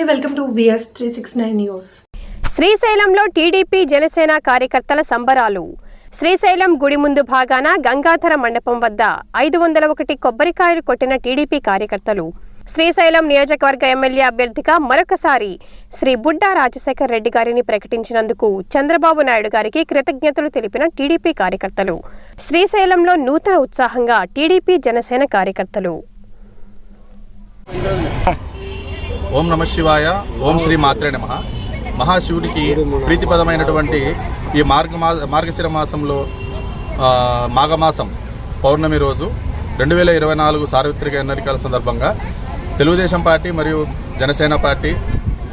Welcome to VS 369 news. శ్రీశైలంలో TDP Janasena కార్యకర్తల సంబరాలు. శ్రీశైలం గుడి ముందు భాగాన గంగాధర మండపం వద్ద 501 కొబ్బరికాయలు కొట్టిన టీడీపీ కార్యకర్తలు. శ్రీశైలం నియోజకవర్గ ఎమ్మెల్యే అభ్యర్థిగా మరొకసారి శ్రీ బుడ్డా రాజశేఖర్ రెడ్డి గారిని ప్రకటించినందుకు చంద్రబాబు నాయుడు గారికి కృతజ్ఞతలు తెలిపిన టీడీపీ కార్యకర్తలు. శ్రీశైలంలో నూతన ఉత్సాహంగా టీడీపీ జనసేన కార్యకర్తలు. ఓం నమ శివాయ. ఓం శ్రీ మాత్రే నమః. మహాశివుడికి ప్రీతిపదమైనటువంటి ఈ మార్గశిర మాసంలో మాఘమాసం పౌర్ణమి రోజు 2024 సార్వత్రిక ఎన్నికల సందర్భంగా తెలుగుదేశం పార్టీ మరియు జనసేన పార్టీ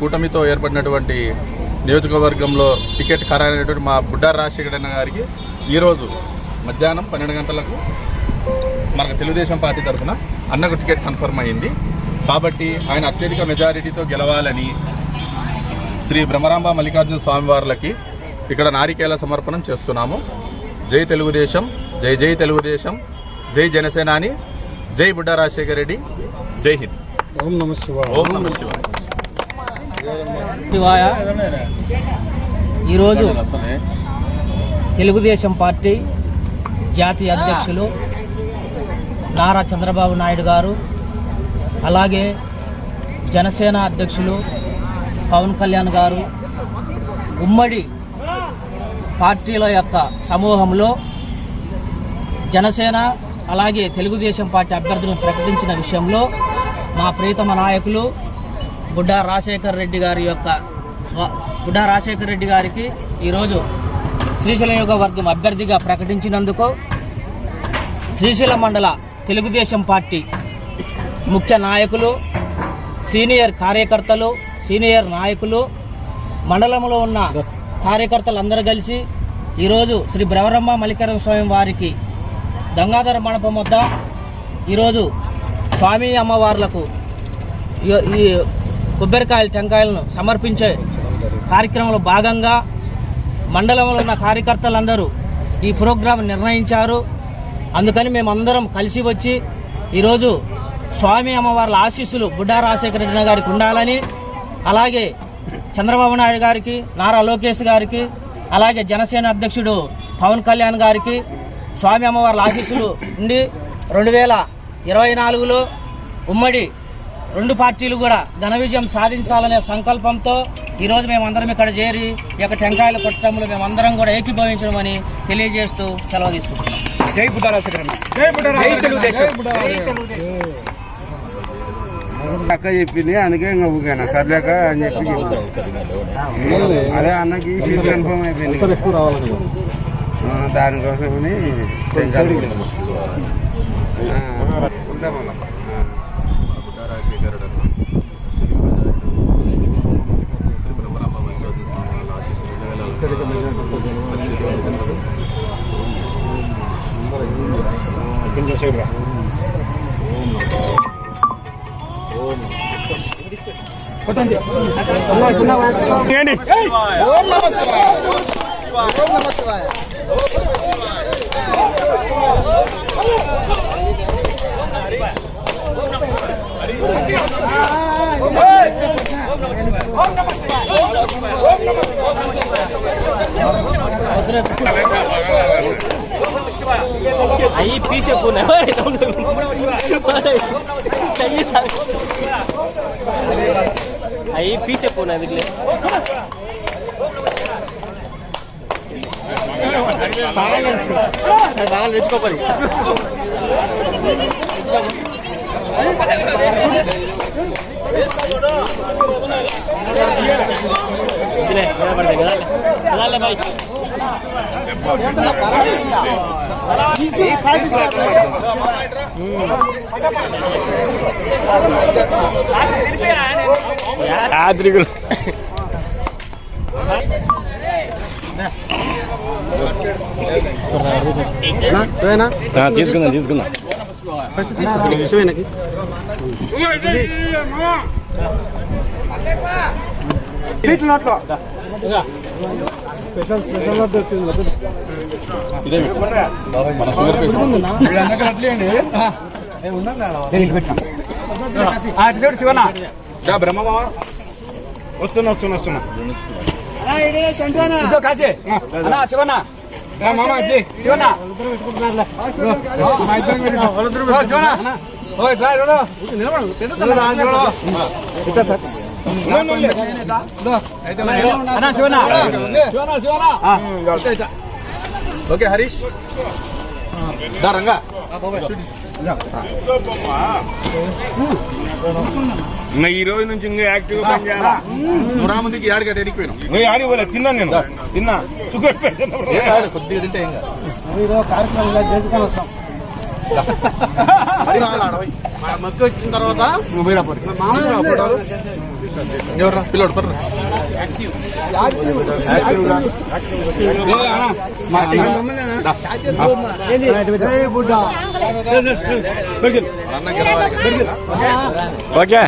కూటమితో ఏర్పడినటువంటి నియోజకవర్గంలో టికెట్ ఖరారైనటువంటి మా బుడ్డా రాజశేఖర్ అన్న గారికి ఈరోజు మధ్యాహ్నం 12 గంటలకు మనకు తెలుగుదేశం పార్టీ తరఫున అన్నకు టికెట్ కన్ఫర్మ్ అయింది. కాబట్టి ఆయన అత్యధిక మెజారిటీతో గెలవాలని శ్రీ బ్రహ్మరాంబ మల్లికార్జున స్వామివార్లకి ఇక్కడ నారికేల సమర్పణం చేస్తున్నాము. జై తెలుగుదేశం, జై జై తెలుగుదేశం, జై జనసేనాని, జై బుడ్డా రాజశేఖర్ రెడ్డి, జై హింద్. ఓం నమ శివాయ. ఓం నమ శివాయ. ఈరోజు తెలుగుదేశం పార్టీ జాతీయ అధ్యక్షులు నారా చంద్రబాబు నాయుడు గారు, అలాగే జనసేన అధ్యక్షులు పవన్ కళ్యాణ్ గారు ఉమ్మడి పార్టీల యొక్క సమూహంలో జనసేన అలాగే తెలుగుదేశం పార్టీ అభ్యర్థులను ప్రకటించిన విషయంలో మా ప్రియతమ నాయకులు బుడ్డా రాజశేఖర్ రెడ్డి గారికి ఈరోజు శ్రీశైలం నియోజకవర్గం అభ్యర్థిగా ప్రకటించినందుకు శ్రీశైలం మండల తెలుగుదేశం పార్టీ ముఖ్య నాయకులు, సీనియర్ కార్యకర్తలు, సీనియర్ నాయకులు, మండలంలో ఉన్న కార్యకర్తలందరూ కలిసి ఈరోజు శ్రీ బ్రహ్మరాంబ మల్లికార్జున స్వామి వారికి గంగాధర మండపం వద్ద ఈరోజు స్వామి అమ్మవార్లకు ఈ కొబ్బరికాయలు టెంకాయలను సమర్పించే కార్యక్రమంలో భాగంగా మండలంలో ఉన్న కార్యకర్తలందరూ ఈ ప్రోగ్రాం నిర్ణయించారు. అందుకని మేమందరం కలిసి వచ్చి ఈరోజు స్వామి అమ్మవార్ల ఆశీస్సులు బుడ్డా రాజశేఖర రెడ్డి గారికి ఉండాలని, అలాగే చంద్రబాబు నాయుడు గారికి, నారా లోకేష్ గారికి, అలాగే జనసేన అధ్యక్షుడు పవన్ కళ్యాణ్ గారికి స్వామి అమ్మవార్ల ఆశీస్సులు ఉండి 2024లో ఉమ్మడి రెండు పార్టీలు కూడా ఘన విజయం సాధించాలనే సంకల్పంతో ఈరోజు మేమందరం ఇక్కడ చేరి ఈ యొక్క టెంకాయల కొట్టడంలో మేమందరం కూడా ఏకీభవించడమని తెలియజేస్తూ సెలవు తీసుకుంటున్నాం. జై బుడ్డా రాజశేఖర్ రెడ్డి, జై బుడ్డా అక్క చెప్పింది, అందుకే ఇంకా ఊగాను సర్లేక అని చెప్పి అదే అన్నకి సీట్ కన్ఫర్మ్ అయిపోయింది. దానికోసమని ahí pise puna ahí pise puna dile pagan vechuko pari dile bada pade dale bhai తీసుకుందాం బ్రహ్మ వస్తున్నా ఇదో కాశీ అన్నా శివన్న మామ శివన్న ఓకే హరీష్ దా రంగా ఈ రోజు నుంచి ఇంకా యాక్టివ్ పని చేయాలా నువ్వు రాముందుకి ఏడుగా ఎడికిపోయినావు ఆడి పోలే తిన్నా నేను తిన్నా కొద్దిగా తింటే ఏం మక్కు వచ్చిన తర్వాత ఎవర్రా పిల్లోడు పర్రా ఓకే